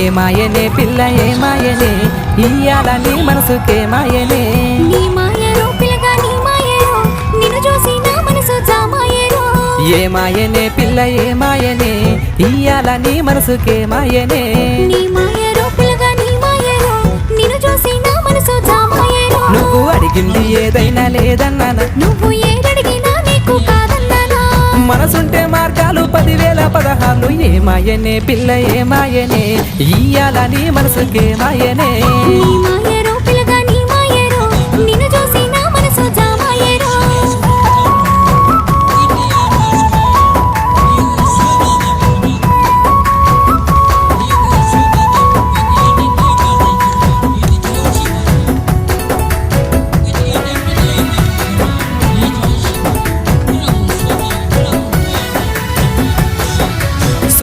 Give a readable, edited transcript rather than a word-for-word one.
ఏమాయనే పిల్ల ఏమాయనే ఇయ్యాల నీ మనసుకే మాయనే నీ మాయరో పిల్లగా నీ మాయరో నిన్ను చూసి నా మనసు జామాయరో ఏమాయనే పిల్ల ఏమాయనే ఇయ్యాల నీ మనసుకే మాయనే నీ మాయరో పిల్లగా నీ మాయరో నిన్ను చూసి నా మనసు జామాయరో నువ్వు అడిగింది ఏదైనా లేదన్నానా నువ్వు ఏదడిగినా నీకు కాదన్నానా మనసుంటే మార్గాలు 10,000 పదహార్లు ఏమాయనే పిల్ల ఏమాయనే ఇయ్యాల నీ మనసుకే మాయనే నీ మాయ